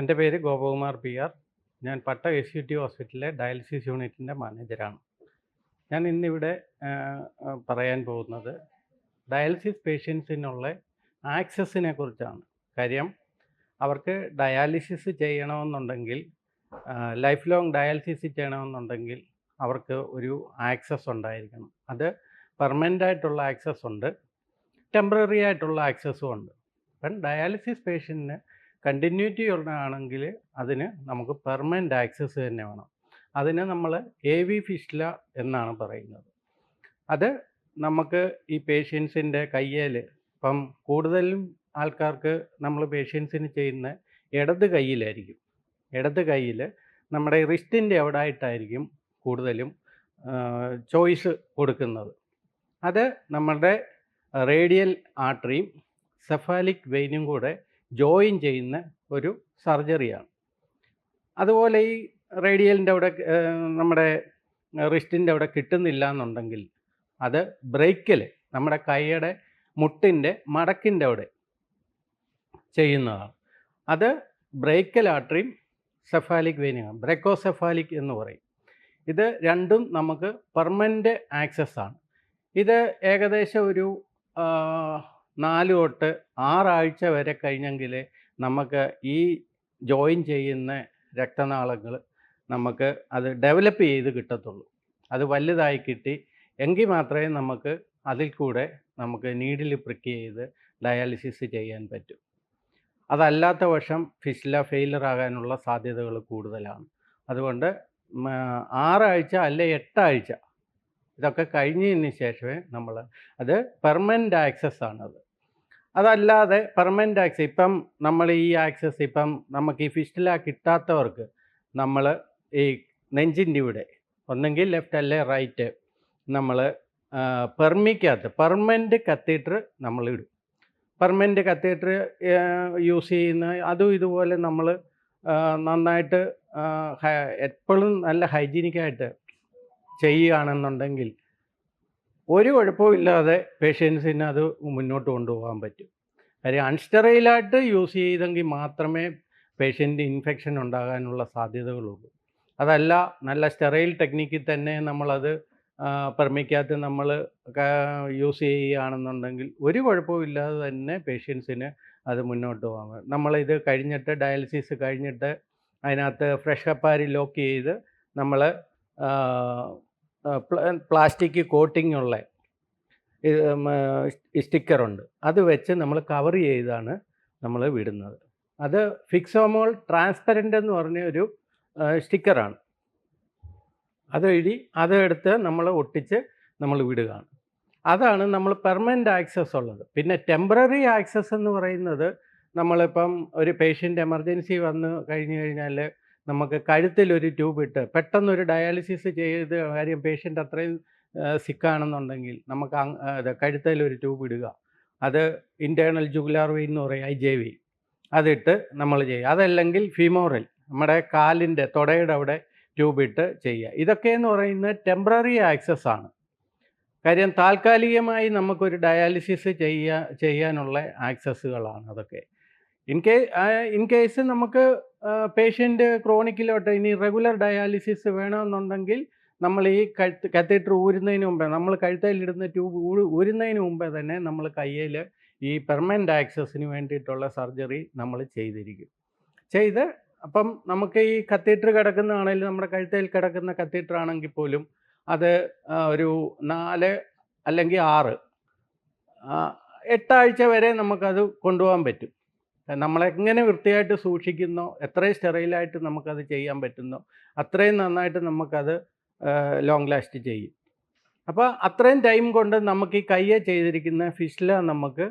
എൻ്റെ പേര് ഗോപകുമാർ PR. ഞാൻ പട്ട എക്സിക്യൂട്ടീവ് ഹോസ്പിറ്റലിലെ ഡയാലിസിസ് യൂണിറ്റിൻ്റെ മാനേജരാണ്. ഞാൻ ഇന്നിവിടെ പറയാൻ പോകുന്നത് ഡയാലിസിസ് പേഷ്യൻസിനുള്ള ആക്സസിനെ കുറിച്ചാണ്. കാര്യം അവർക്ക് ഡയാലിസിസ് ചെയ്യണമെന്നുണ്ടെങ്കിൽ, ലൈഫ് ലോങ് ഡയാലിസിസ് ചെയ്യണമെന്നുണ്ടെങ്കിൽ അവർക്ക് ഒരു ആക്സസ് ഉണ്ടായിരിക്കണം. അത് പെർമനൻ്റ് ആയിട്ടുള്ള ആക്സസ് ഉണ്ട്, ടെമ്പററി ആയിട്ടുള്ള ആക്സസും ഉണ്ട്. അപ്പം ഡയാലിസിസ് പേഷ്യൻറ്റിന് കണ്ടിന്യൂറ്റി ഉള്ളതാണെങ്കിൽ അതിന് നമുക്ക് പെർമനൻ്റ് ആക്സസ് തന്നെ വേണം. അതിന് നമ്മൾ AV ഫിസ്റ്റുല എന്നാണ് പറയുന്നത്. അത് നമുക്ക് ഈ പേഷ്യൻസിൻ്റെ കയ്യിൽ, ഇപ്പം കൂടുതലും ആൾക്കാർക്ക് നമ്മൾ പേഷ്യൻസിന് ചെയ്യുന്ന ഇടത് കയ്യിലായിരിക്കും. ഇടത് കയ്യിൽ നമ്മുടെ റിസ്റ്റിൻ്റെ അവിടെ ആയിട്ടായിരിക്കും കൂടുതലും ചോയ്സ് കൊടുക്കുന്നത്. അത് നമ്മളുടെ റേഡിയൽ ആർട്ടറിയും സെഫാലിക് വെയിനും കൂടെ ജോയിൻ ചെയ്യുന്ന ഒരു സർജറിയാണ്. അതുപോലെ ഈ റേഡിയലിൻ്റെ അവിടെ നമ്മുടെ റിസ്റ്റിൻ്റെ അവിടെ കിട്ടുന്നില്ല എന്നുണ്ടെങ്കിൽ അത് ബ്രേക്കിൽ, നമ്മുടെ കൈയുടെ മുട്ടിൻ്റെ മടക്കിൻ്റെ അവിടെ ചെയ്യുന്നതാണ്. അത് ബ്രേക്കൽ ആർട്ടറിയും സെഫാലിക് വെയിനുമാണ്, ബ്രേക്കോസെഫാലിക് എന്ന് പറയും. ഇത് രണ്ടും നമുക്ക് പെർമനൻ്റ് ആക്സസ് ആണ്. ഇത് ഏകദേശം ഒരു 4 തൊട്ട് 6 ആഴ്ച വരെ കഴിഞ്ഞെങ്കിൽ നമുക്ക് ഈ ജോയിൻ ചെയ്യുന്ന രക്തനാളങ്ങൾ നമുക്ക് അത് ഡെവലപ്പ് ചെയ്ത് കിട്ടത്തുള്ളൂ. അത് വലുതായി കിട്ടി എങ്കിൽ മാത്രമേ നമുക്ക് അതിൽ കൂടെ നമുക്ക് നീഡിൽ പ്രിക്ക് ചെയ്ത് ഡയാലിസിസ് ചെയ്യാൻ പറ്റും. അതല്ലാത്ത പക്ഷം ഫിസ്റ്റുല ഫെയിലർ ആകാനുള്ള സാധ്യതകൾ കൂടുതലാണ്. അതുകൊണ്ട് 6 ആഴ്ച അല്ലെ 8 ആഴ്ച ഇതൊക്കെ കഴിഞ്ഞതിന് ശേഷമേ നമ്മൾ, അത് പെർമനൻ്റ് ആക്സസ് ആണത്. അതല്ലാതെ പെർമനൻ്റ് ആക്സസ്, ഇപ്പം നമ്മൾ ഈ ആക്സസ് ഇപ്പം നമുക്ക് ഈ ഫിസ്റ്റുല കിട്ടാത്തവർക്ക് നമ്മൾ ഈ നെഞ്ചിൻ്റെ ഇവിടെ ഒന്നെങ്കിൽ ലെഫ്റ്റ് അല്ലെ റൈറ്റ് നമ്മൾ പെർമിക്കകത്ത് പെർമനൻ്റ് കത്തീറ്റർ നമ്മൾ ഇടും. പെർമനൻ്റ് കത്തീറ്റർ യൂസ് ചെയ്യുന്ന അതും ഇതുപോലെ നമ്മൾ നന്നായിട്ട് എപ്പോഴും നല്ല ഹൈജീനിക്കായിട്ട് ചെയ്യുകയാണെന്നുണ്ടെങ്കിൽ ഒരു കുഴപ്പമില്ലാതെ പേഷ്യൻസിന് അത് മുന്നോട്ട് കൊണ്ടുപോകാൻ പറ്റും. കാര്യം അൺസ്റ്റെറൈലായിട്ട് യൂസ് ചെയ്തെങ്കിൽ മാത്രമേ പേഷ്യൻ്റ് ഇൻഫെക്ഷൻ ഉണ്ടാകാനുള്ള സാധ്യതകളുള്ളൂ. അതല്ല, നല്ല സ്റ്റെറൈൽ ടെക്നിക്കിൽ തന്നെ നമ്മളത് പെർമിക്കകത്ത് നമ്മൾ യൂസ് ചെയ്യുകയാണെന്നുണ്ടെങ്കിൽ ഒരു കുഴപ്പമില്ലാതെ തന്നെ പേഷ്യൻസിന് അത് മുന്നോട്ട് പോകാൻ. നമ്മളിത് കഴിഞ്ഞിട്ട്, ഡയാലിസിസ് കഴിഞ്ഞിട്ട് അതിനകത്ത് ഫ്രഷ് കപ്പാരി ലോക്ക് ചെയ്ത് നമ്മൾ പ്ലാസ്റ്റിക് കോട്ടിംഗ് ഉള്ള സ്റ്റിക്കറുണ്ട്, അത് വെച്ച് നമ്മൾ കവർ ചെയ്താണ് നമ്മൾ വിടുന്നത്. അത് ഫിക്സോമോൾ ട്രാൻസ്പെറൻ്റ് എന്ന് പറഞ്ഞ ഒരു സ്റ്റിക്കറാണ്. അതെടുത്ത് നമ്മൾ ഒട്ടിച്ച് നമ്മൾ വിടുകയാണ്. അതാണ് നമ്മൾ പെർമനൻ്റ് ആക്സസ് ഉള്ളത്. പിന്നെ ടെമ്പററി ആക്സസ് എന്ന് പറയുന്നത്, നമ്മളിപ്പം ഒരു പേഷ്യൻ്റ് എമർജൻസി വന്ന് കഴിഞ്ഞ് കഴിഞ്ഞാൽ നമുക്ക് കഴുത്തിലൊരു ട്യൂബ് ഇട്ട് പെട്ടെന്നൊരു ഡയാലിസിസ് ചെയ്ത്, കാര്യം പേഷ്യൻ്റ് അത്രയും സിക്കാണെന്നുണ്ടെങ്കിൽ നമുക്ക് കഴുത്തിലൊരു ട്യൂബ് ഇടുക. അത് ഇൻറ്റേർണൽ ജുഗുലാർ വെയിൻ എന്ന് പറയും, IJV, അതിട്ട് നമ്മൾ ചെയ്യുക. അതല്ലെങ്കിൽ ഫീമോറൽ, നമ്മുടെ കാലിൻ്റെ തുടയുടെ അവിടെ ട്യൂബ് ഇട്ട് ചെയ്യുക. ഇതൊക്കെയെന്ന് പറയുന്നത് ടെമ്പററി ആക്സസ് ആണ്. കാര്യം താൽക്കാലികമായി നമുക്കൊരു ഡയാലിസിസ് ചെയ്യാനുള്ള ആക്സസ്സുകളാണ് അതൊക്കെ. ഇൻ കേസ് നമുക്ക് പേഷ്യൻ്റ് ക്രോണിക്കിലോട്ട് ഇനി റെഗുലർ ഡയാലിസിസ് വേണമെന്നുണ്ടെങ്കിൽ നമ്മൾ ഈ കത്തീറ്റർ ഊരുന്നതിന് മുമ്പേ, നമ്മൾ കഴുത്തയിലിടുന്ന ട്യൂബ് ഊരുന്നതിന് മുമ്പേ തന്നെ നമ്മൾ കയ്യിൽ ഈ പെർമനൻ്റ് ആക്സസിന് വേണ്ടിയിട്ടുള്ള സർജറി നമ്മൾ ചെയ്ത് അപ്പം നമുക്ക് ഈ കത്തീറ്റർ കിടക്കുന്നതാണെങ്കിലും, നമ്മുടെ കഴുത്തയിൽ കിടക്കുന്ന കത്തീറ്റർ ആണെങ്കിൽ പോലും അത് ഒരു 4 അല്ലെങ്കിൽ 6 8 ആഴ്ച വരെ നമുക്കത് കൊണ്ടുപോകാൻ പറ്റും. നമ്മളെങ്ങനെ വൃത്തിയായിട്ട് സൂക്ഷിക്കുന്നോ, എത്രയും സ്റ്റെറൈലായിട്ട് നമുക്കത് ചെയ്യാൻ പറ്റുന്നോ അത്രയും നന്നായിട്ട് നമുക്കത് ലോങ് ലാസ്റ്റ് ചെയ്യും. അപ്പോൾ അത്രയും ടൈം കൊണ്ട് നമുക്ക് ഈ കയ്യെ ചെയ്തിരിക്കുന്ന ഫിസ്റ്റുല നമുക്ക്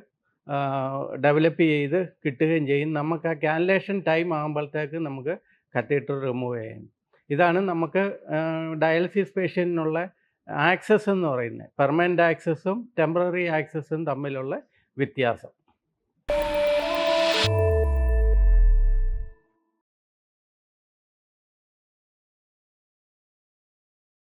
ഡെവലപ്പ് ചെയ്ത് കിട്ടുകയും ചെയ്യും. നമുക്ക് ആ കാനലേഷൻ ടൈം ആകുമ്പോഴത്തേക്ക് നമുക്ക് കത്തീറ്റർ റിമൂവ് ചെയ്യാം. ഇതാണ് നമുക്ക് ഡയാലിസിസ് പേഷ്യൻറ്റിനുള്ള ആക്സസ് എന്ന് പറയുന്നത്. പെർമനൻ്റ് ആക്സസും ടെമ്പററി ആക്സസും തമ്മിലുള്ള വ്യത്യാസം.